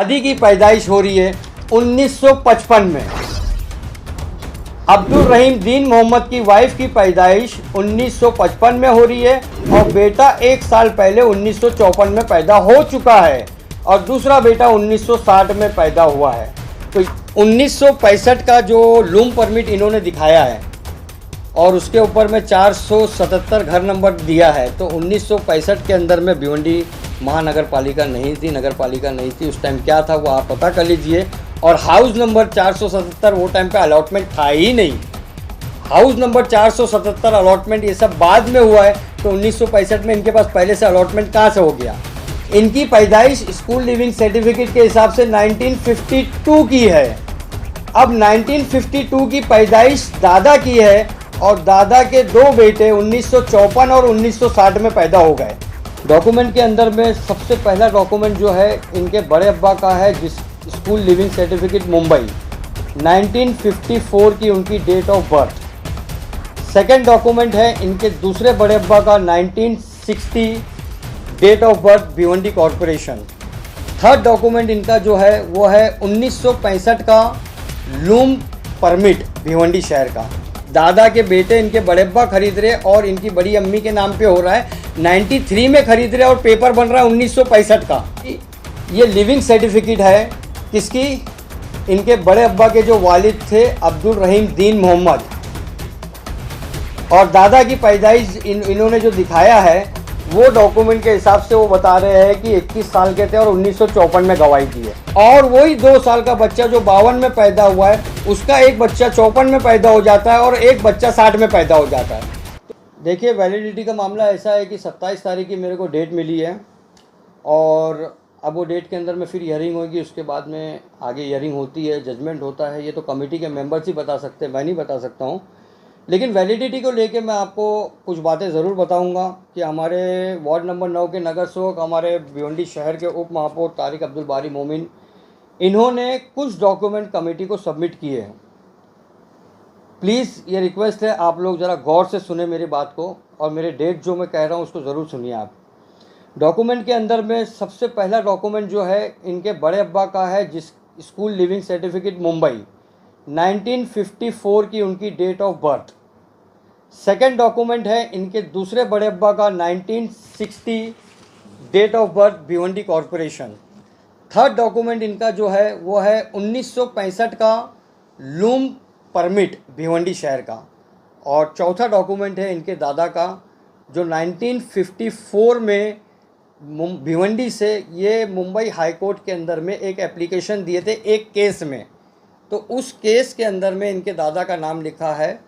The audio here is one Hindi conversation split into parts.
दादी की पैदाइश हो रही है 1955 में। अब्दुल रहीम दीन मोहम्मद की वाइफ की पैदाइश 1955 में हो रही है और बेटा 1 साल पहले 1954 में पैदा हो चुका है और दूसरा बेटा 1960 में पैदा हुआ है। तो 1965 का जो लूम परमिट इन्होंने दिखाया है और उसके ऊपर में 477 घर नंबर दिया है, तो 1965 के अंदर में भिवंडी महानगर पालिका नहीं थी, नगर पालिका नहीं थी। उस टाइम क्या था वो आप पता कर लीजिए। और हाउस नंबर 477 वो टाइम पे अलॉटमेंट था ही नहीं। हाउस नंबर 477 अलॉटमेंट ये सब बाद में हुआ है, तो 1965 में इनके पास पहले से अलॉटमेंट कहाँ से हो गया। इनकी पैदाइश स्कूल लिविंग सर्टिफिकेट के हिसाब से 1952 की है। अब 1952 की पैदाइश दादा की है और दादा के 2 बेटे 1954 और 1960 में पैदा हो गए। डॉक्यूमेंट के अंदर में सबसे पहला डॉक्यूमेंट जो है इनके बड़े अब्बा का है, जिस स्कूल लिविंग सर्टिफिकेट मुंबई 1954 की उनकी date of birth. Second document है इनके दूसरे बड़े अब्बा का 1960 date of birth Bhiwandi corporation. Third document इनका जो है वो है 1965 का लूम परमिट भिवंडी शहर का। दादा के बेटे इनके बड़े अब्बा खरीद रहे और इनकी बड़ी अम्मी के नाम पे हो रहा है, 93 में खरीद रहे और पेपर बन रहा है 1965 का। ये लिविंग सर्टिफिकेट है किसकी, इनके बड़े अब्बा के जो वालिद थे अब्दुल रहीम दीन मोहम्मद, और दादा की पैदाइश इन्होंने जो दिखाया है वो डॉक्यूमेंट के हिसाब से वो बता रहे हैं कि 21 साल के थे और 1954 में गवाही दी है। और वही 2 साल का बच्चा जो 52 में पैदा हुआ है उसका एक बच्चा 54 में पैदा हो जाता है और एक बच्चा 60 में पैदा हो जाता है। देखिए वैलिडिटी का मामला ऐसा है कि 27 तारीख की मेरे को डेट मिली है और अब वो डेट के अंदर में फिर हियरिंग होगी, उसके बाद में आगे हियरिंग होती है, जजमेंट होता है। ये तो कमेटी के मेंबर्स ही बता सकते हैं, मैं नहीं बता सकता हूँ। लेकिन वैलिडिटी को लेके मैं आपको कुछ बातें ज़रूर बताऊंगा कि हमारे वार्ड नंबर 9 के नगर सेवक, हमारे भिवंडी शहर के उप महापौर तारिक अब्दुल बारी मोमिन, इन्होंने कुछ डॉक्यूमेंट कमेटी को सबमिट किए हैं। प्लीज़ ये रिक्वेस्ट है आप लोग ज़रा गौर से सुने मेरी बात को और मेरे डेट जो मैं कह रहा हूँ उसको ज़रूर सुनिए आप। डॉक्यूमेंट के अंदर में सबसे पहला डॉक्यूमेंट जो है इनके बड़े अब्बा का है, जिस स्कूल लिविंग सर्टिफिकेट मुंबई 1954 की उनकी date of birth. Second document है इनके दूसरे बड़े अब्बा का 1960 date of birth Bhiwandi corporation. Third document इनका जो है वो है 1965 का लूम परमिट भिवंडी शहर का। और चौथा डॉक्यूमेंट है इनके दादा का जो 1954 में भिवंडी से ये मुंबई हाई कोर्ट के अंदर में एक एप्लीकेशन दिए थे एक केस में, तो उस केस के अंदर में इनके दादा का नाम लिखा है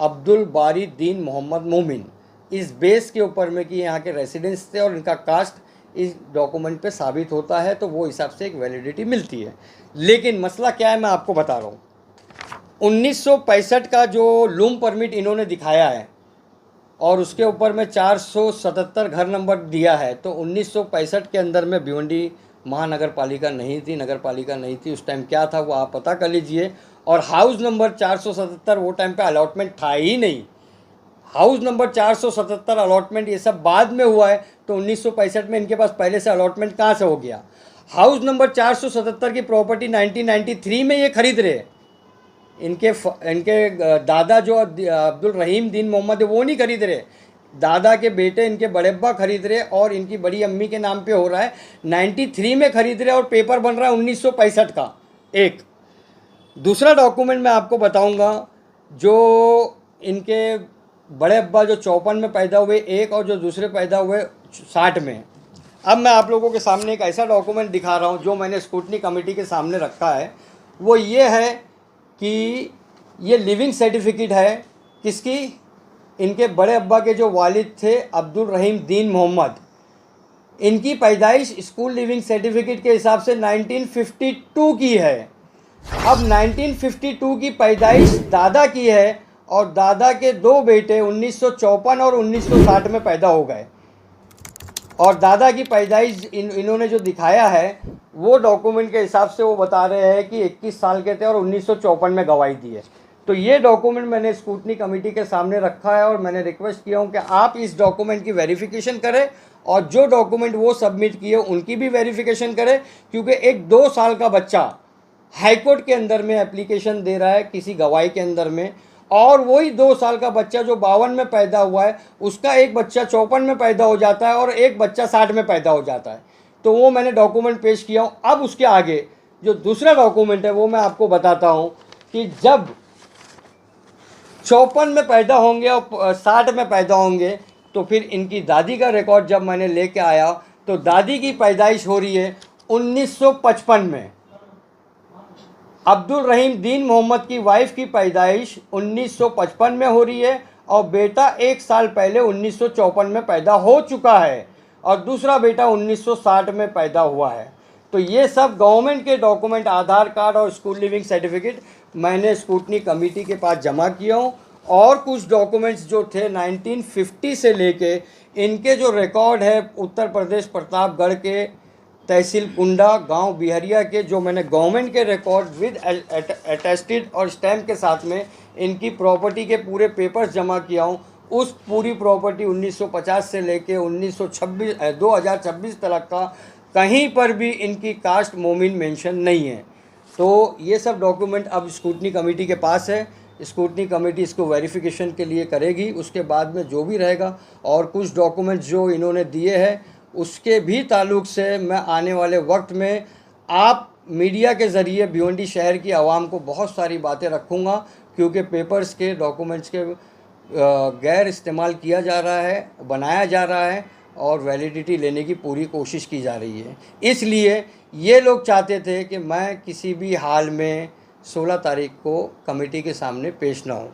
अब्दुल बारी दीन मोहम्मद मोमिन। इस बेस के ऊपर में कि यहाँ के रेसिडेंट्स थे और इनका कास्ट इस डॉक्यूमेंट पे साबित होता है, तो वो हिसाब से एक वैलिडिटी मिलती है। लेकिन मसला क्या है मैं आपको बता रहा हूँ। 1965 का जो लूम परमिट इन्होंने दिखाया है और उसके ऊपर में 477 घर नंबर दिया है, तो 1965 के अंदर में भिवंडी महानगर पालिका नहीं थी, नगर पालिका नहीं थी। उस टाइम क्या था वो आप पता कर लीजिए। और हाउस नंबर 477 वो टाइम पे अलॉटमेंट था ही नहीं। हाउस नंबर 477 अलॉटमेंट ये सब बाद में हुआ है, तो 1965 में इनके पास पहले से अलॉटमेंट कहाँ से हो गया। हाउस नंबर 477 की प्रॉपर्टी 1993 में ये खरीद रहे। इनके दादा जो अब्दुल रहीम दीन मोहम्मद है वो नहीं खरीद रहे, दादा के बेटे इनके बड़े अब्बा खरीद रहे और इनकी बड़ी अम्मी के नाम पे हो रहा है। 93 में खरीद रहे और पेपर बन रहा है 1965 का। एक दूसरा डॉक्यूमेंट मैं आपको बताऊंगा जो इनके बड़े अब्बा जो 54 में पैदा हुए एक, और जो दूसरे पैदा हुए 60 में। अब मैं आप लोगों के सामने एक ऐसा डॉक्यूमेंट दिखा रहा हूं जो मैंने स्क्रूटनी कमेटी के सामने रखा है। वो ये है कि ये लिविंग सर्टिफिकेट है किसकी, इनके बड़े अब्बा के जो वालिद थे अब्दुल रहीम दीन मोहम्मद, इनकी पैदाइश स्कूल लिविंग सर्टिफिकेट के हिसाब से 1952 की है। अब 1952 की पैदाइश दादा की है और दादा के 2 बेटे 1954 और 1960 में पैदा हो गए। और दादा की पैदाइश इन्होंने जो दिखाया है वो डॉक्यूमेंट के हिसाब से वो बता रहे हैं कि 21 साल के थे और 1954 में गवाही दी है। तो ये डॉक्यूमेंट मैंने स्क्रूटनी कमेटी के सामने रखा है और मैंने रिक्वेस्ट किया हूँ कि आप इस डॉक्यूमेंट की वेरिफिकेशन करें और जो डॉक्यूमेंट वो सबमिट किए उनकी भी वेरिफिकेशन करें, क्योंकि एक 2 साल का बच्चा हाईकोर्ट के अंदर में एप्लीकेशन दे रहा है किसी गवाही के अंदर में, और वही 2 साल का बच्चा जो 52 में पैदा हुआ है उसका एक बच्चा 54 में पैदा हो जाता है और एक बच्चा 60 में पैदा हो जाता है। तो वो मैंने डॉक्यूमेंट पेश किया हूँ। अब उसके आगे जो दूसरा डॉक्यूमेंट है वो मैं आपको बताता हूँ कि जब 54 में पैदा होंगे और 60 में पैदा होंगे तो फिर इनकी दादी का रिकॉर्ड जब मैंने लेके आया तो दादी की पैदाइश हो रही है 1955 में, अब्दुल रहीम दीन मोहम्मद की वाइफ की पैदाइश 1955 में हो रही है और बेटा 1 साल पहले 1954 में पैदा हो चुका है और दूसरा बेटा 1960 में पैदा हुआ है। तो ये सब गवर्नमेंट के डॉक्यूमेंट, आधार कार्ड और स्कूल लिविंग सर्टिफिकेट मैंने स्क्रूटनी कमेटी के पास जमा किया हूँ। और कुछ डॉक्यूमेंट्स जो थे 1950 से लेके इनके जो रिकॉर्ड है उत्तर प्रदेश प्रतापगढ़ के तहसील कुंडा गांव बिहरिया के, जो मैंने गवर्नमेंट के रिकॉर्ड विद अटेस्टेड और स्टैम्प के साथ में इनकी प्रॉपर्टी के पूरे पेपर्स जमा किया हूँ। उस पूरी प्रॉपर्टी 1950 से लेके 2026 तक का कहीं पर भी इनकी कास्ट मोमिन मेंशन नहीं है। तो ये सब डॉक्यूमेंट अब स्क्रूटनी कमेटी के पास है। स्क्रूटनी कमेटी इसको वेरिफिकेशन के लिए करेगी, उसके बाद में जो भी रहेगा। और कुछ डॉक्यूमेंट जो इन्होंने दिए हैं उसके भी ताल्लुक़ से मैं आने वाले वक्त में आप मीडिया के ज़रिए भिवंडी शहर की आवाम को बहुत सारी बातें रखूँगा, क्योंकि पेपर्स के डॉक्यूमेंट्स के गैर इस्तेमाल किया जा रहा है, बनाया जा रहा है और वैलिडिटी लेने की पूरी कोशिश की जा रही है। इसलिए ये लोग चाहते थे कि मैं किसी भी हाल में 16 तारीख को कमेटी के सामने पेश ना हूँ।